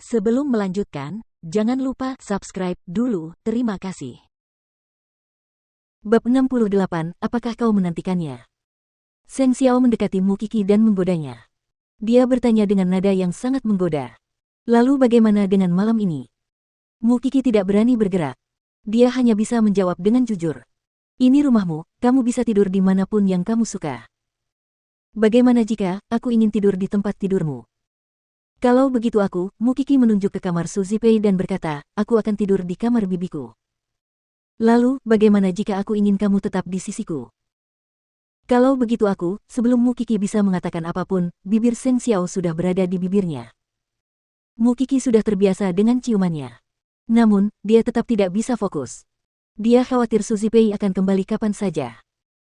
Sebelum melanjutkan, jangan lupa subscribe dulu, terima kasih. Bab 68, apakah kau menantikannya? Seng Xiao mendekati Mu Qi dan menggodanya. Dia bertanya dengan nada yang sangat menggoda. Lalu bagaimana dengan malam ini? Mu Qi tidak berani bergerak. Dia hanya bisa menjawab dengan jujur. Ini rumahmu, kamu bisa tidur di manapun yang kamu suka. Bagaimana jika aku ingin tidur di tempat tidurmu? Kalau begitu Mu Qi menunjuk ke kamar Su Zipei dan berkata, aku akan tidur di kamar bibiku. Lalu, bagaimana jika aku ingin kamu tetap di sisiku? Kalau begitu sebelum Mu Qi bisa mengatakan apapun, bibir Seng Xiao sudah berada di bibirnya. Mu Qi sudah terbiasa dengan ciumannya. Namun, dia tetap tidak bisa fokus. Dia khawatir Su Zipei akan kembali kapan saja.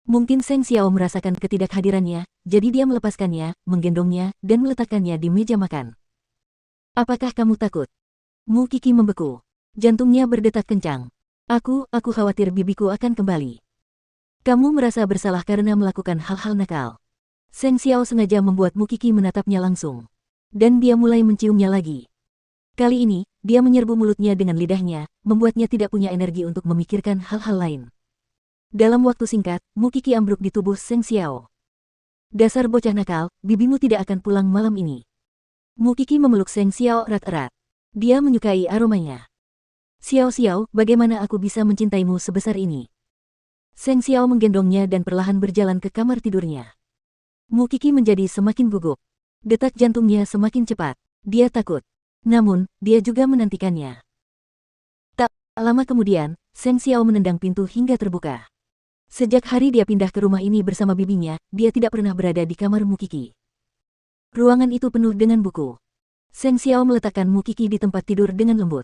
Mungkin Seng Xiao merasakan ketidakhadirannya, jadi dia melepaskannya, menggendongnya, dan meletakkannya di meja makan. Apakah kamu takut? Mu Qi membeku. Jantungnya berdetak kencang. Aku khawatir bibiku akan kembali. Kamu merasa bersalah karena melakukan hal-hal nakal. Seng Xiao sengaja membuat Mu Qi menatapnya langsung. Dan dia mulai menciumnya lagi. Kali ini, dia menyerbu mulutnya dengan lidahnya, membuatnya tidak punya energi untuk memikirkan hal-hal lain. Dalam waktu singkat, Mu Qi ambruk di tubuh Seng Xiao. Dasar bocah nakal, bibimu tidak akan pulang malam ini. Mu Qi memeluk Seng Xiao erat-erat. Dia menyukai aromanya. Xiao, bagaimana aku bisa mencintaimu sebesar ini? Seng Xiao menggendongnya dan perlahan berjalan ke kamar tidurnya. Mu Qi menjadi semakin gugup. Detak jantungnya semakin cepat. Dia takut. Namun, dia juga menantikannya. Tak lama kemudian, Seng Xiao menendang pintu hingga terbuka. Sejak hari dia pindah ke rumah ini bersama bibinya, dia tidak pernah berada di kamar Mu Qi. Ruangan itu penuh dengan buku. Seng Xiao meletakkan Mu Qi di tempat tidur dengan lembut.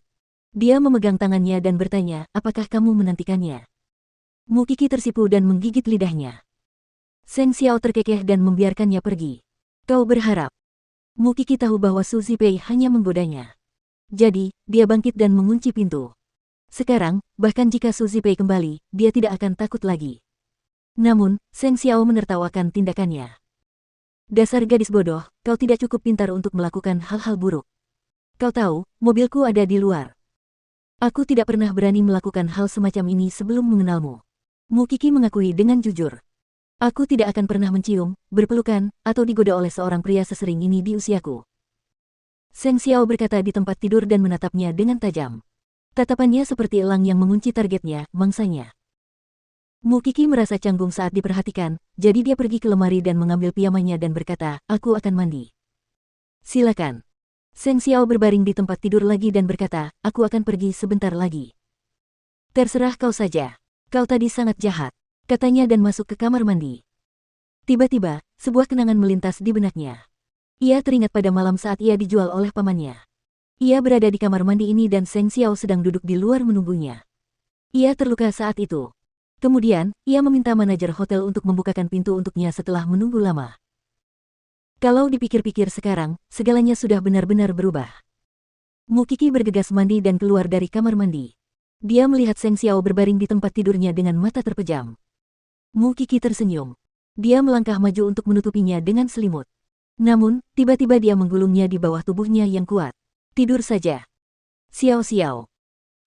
Dia memegang tangannya dan bertanya, apakah kamu menantikannya? Mu Qi tersipu dan menggigit lidahnya. Seng Xiao terkekeh dan membiarkannya pergi. Kau berharap? Mu Qi tahu bahwa Su Zipei hanya menggodanya. Jadi, dia bangkit dan mengunci pintu. Sekarang, bahkan jika Su Zipei kembali, dia tidak akan takut lagi. Namun, Seng Xiao menertawakan tindakannya. Dasar gadis bodoh, kau tidak cukup pintar untuk melakukan hal-hal buruk. Kau tahu, mobilku ada di luar. Aku tidak pernah berani melakukan hal semacam ini sebelum mengenalmu. Mu Qi mengakui dengan jujur. Aku tidak akan pernah mencium, berpelukan, atau digoda oleh seorang pria sesering ini di usiaku. Seng Xiao berkata di tempat tidur dan menatapnya dengan tajam. Tatapannya seperti elang yang mengunci targetnya, mangsanya. Mu Qi merasa canggung saat diperhatikan, jadi dia pergi ke lemari dan mengambil pijamannya dan berkata, aku akan mandi. Silakan. Seng Xiao berbaring di tempat tidur lagi dan berkata, aku akan pergi sebentar lagi. Terserah kau saja. Kau tadi sangat jahat, katanya dan masuk ke kamar mandi. Tiba-tiba, sebuah kenangan melintas di benaknya. Ia teringat pada malam saat ia dijual oleh pamannya. Ia berada di kamar mandi ini dan Seng Xiao sedang duduk di luar menunggunya. Ia terluka saat itu. Kemudian, ia meminta manajer hotel untuk membukakan pintu untuknya setelah menunggu lama. Kalau dipikir-pikir sekarang, segalanya sudah benar-benar berubah. Mu Qi bergegas mandi dan keluar dari kamar mandi. Dia melihat Seng Xiao berbaring di tempat tidurnya dengan mata terpejam. Mu Qi tersenyum. Dia melangkah maju untuk menutupinya dengan selimut. Namun, tiba-tiba dia menggulungnya di bawah tubuhnya yang kuat. Tidur saja. Xiao.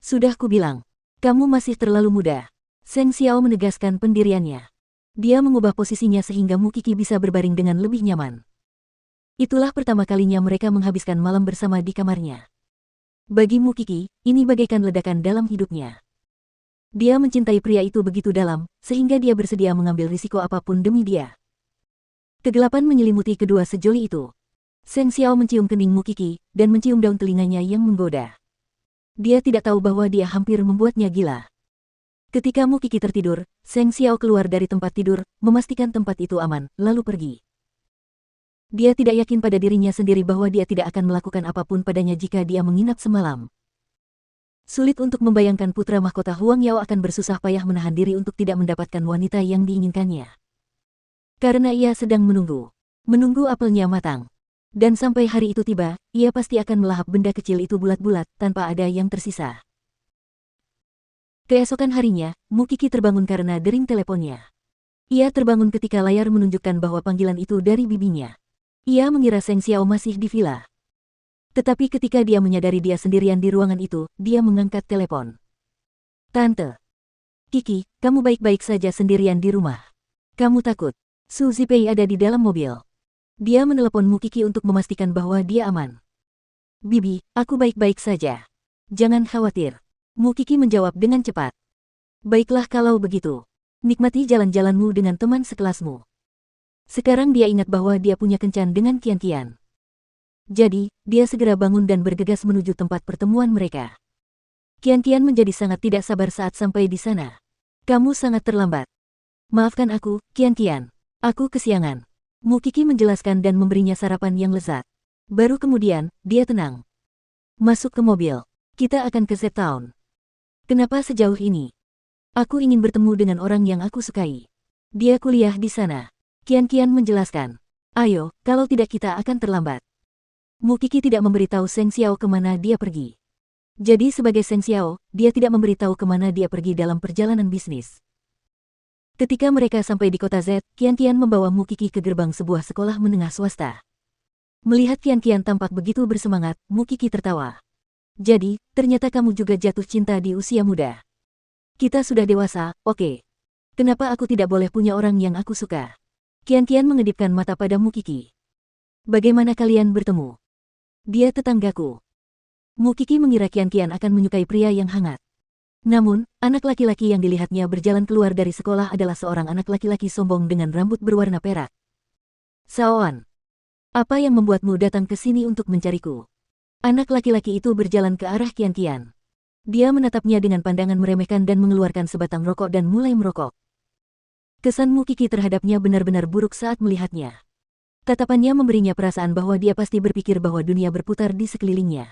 Sudah kubilang, kamu masih terlalu muda. Seng Xiao menegaskan pendiriannya. Dia mengubah posisinya sehingga Mu Qi bisa berbaring dengan lebih nyaman. Itulah pertama kalinya mereka menghabiskan malam bersama di kamarnya. Bagi Mu Qi, ini bagaikan ledakan dalam hidupnya. Dia mencintai pria itu begitu dalam, sehingga dia bersedia mengambil risiko apapun demi dia. Kegelapan menyelimuti kedua sejoli itu. Seng Xiao mencium kening Mu Qi, dan mencium daun telinganya yang menggoda. Dia tidak tahu bahwa dia hampir membuatnya gila. Ketika Mu Qi tertidur, Seng Xiao keluar dari tempat tidur, memastikan tempat itu aman, lalu pergi. Dia tidak yakin pada dirinya sendiri bahwa dia tidak akan melakukan apapun padanya jika dia menginap semalam. Sulit untuk membayangkan putra mahkota Huang Yao akan bersusah payah menahan diri untuk tidak mendapatkan wanita yang diinginkannya. Karena ia sedang menunggu apelnya matang. Dan sampai hari itu tiba, ia pasti akan melahap benda kecil itu bulat-bulat, tanpa ada yang tersisa. Keesokan harinya, Mu Qi terbangun karena dering teleponnya. Ia terbangun ketika layar menunjukkan bahwa panggilan itu dari bibinya. Ia mengira Seng Xiao masih di villa. Tetapi ketika dia menyadari dia sendirian di ruangan itu, dia mengangkat telepon. Tante. Kiki, kamu baik-baik saja sendirian di rumah. Kamu takut? Su Zipei ada di dalam mobil. Dia menelepon Mu Kiki untuk memastikan bahwa dia aman. Bibi, aku baik-baik saja. Jangan khawatir. Mu Kiki menjawab dengan cepat. Baiklah kalau begitu. Nikmati jalan-jalanmu dengan teman sekelasmu. Sekarang dia ingat bahwa dia punya kencan dengan Qian. Jadi, dia segera bangun dan bergegas menuju tempat pertemuan mereka. Qian menjadi sangat tidak sabar saat sampai di sana. Kamu sangat terlambat. Maafkan aku, Qian. Aku kesiangan. Mu Kiki menjelaskan dan memberinya sarapan yang lezat. Baru kemudian, dia tenang. Masuk ke mobil. Kita akan ke Z-Town. Kenapa sejauh ini? Aku ingin bertemu dengan orang yang aku sukai. Dia kuliah di sana. Qian menjelaskan. Ayo, kalau tidak kita akan terlambat. Mu Kiki tidak memberitahu Seng Xiao kemana dia pergi. Jadi sebagai Seng Xiao, dia tidak memberitahu kemana dia pergi dalam perjalanan bisnis. Ketika mereka sampai di kota Z, Qian membawa Mu Kiki ke gerbang sebuah sekolah menengah swasta. Melihat Qian tampak begitu bersemangat, Mu Kiki tertawa. Jadi, ternyata kamu juga jatuh cinta di usia muda. Kita sudah dewasa, oke. Kenapa aku tidak boleh punya orang yang aku suka? Qian mengedipkan mata pada Mu Kiki. Bagaimana kalian bertemu? Dia tetanggaku. Mu Kiki mengira Qian akan menyukai pria yang hangat. Namun, anak laki-laki yang dilihatnya berjalan keluar dari sekolah adalah seorang anak laki-laki sombong dengan rambut berwarna perak. Saoan, apa yang membuatmu datang ke sini untuk mencariku? Anak laki-laki itu berjalan ke arah Qian. Dia menatapnya dengan pandangan meremehkan dan mengeluarkan sebatang rokok dan mulai merokok. Kesan Mu Kiki terhadapnya benar-benar buruk saat melihatnya. Tatapannya memberinya perasaan bahwa dia pasti berpikir bahwa dunia berputar di sekelilingnya.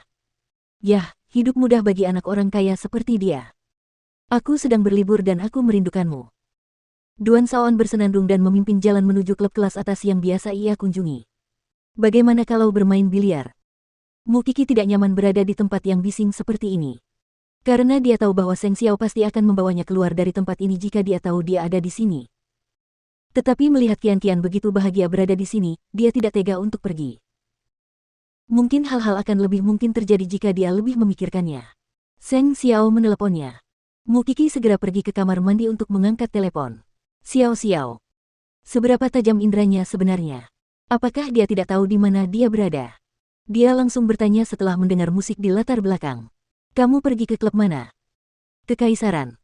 Yah, hidup mudah bagi anak orang kaya seperti dia. Aku sedang berlibur dan aku merindukanmu. Duan Saoan bersenandung dan memimpin jalan menuju klub kelas atas yang biasa ia kunjungi. Bagaimana kalau bermain biliar? Mu Kiki tidak nyaman berada di tempat yang bising seperti ini. Karena dia tahu bahwa Seng Xiao pasti akan membawanya keluar dari tempat ini jika dia tahu dia ada di sini. Tetapi melihat Qian begitu bahagia berada di sini, dia tidak tega untuk pergi. Mungkin hal-hal akan lebih mungkin terjadi jika dia lebih memikirkannya. Seng Xiao meneleponnya. Mu Kiki segera pergi ke kamar mandi untuk mengangkat telepon. Xiao. Seberapa tajam indranya sebenarnya? Apakah dia tidak tahu di mana dia berada? Dia langsung bertanya setelah mendengar musik di latar belakang. Kamu pergi ke klub mana? Kekaisaran.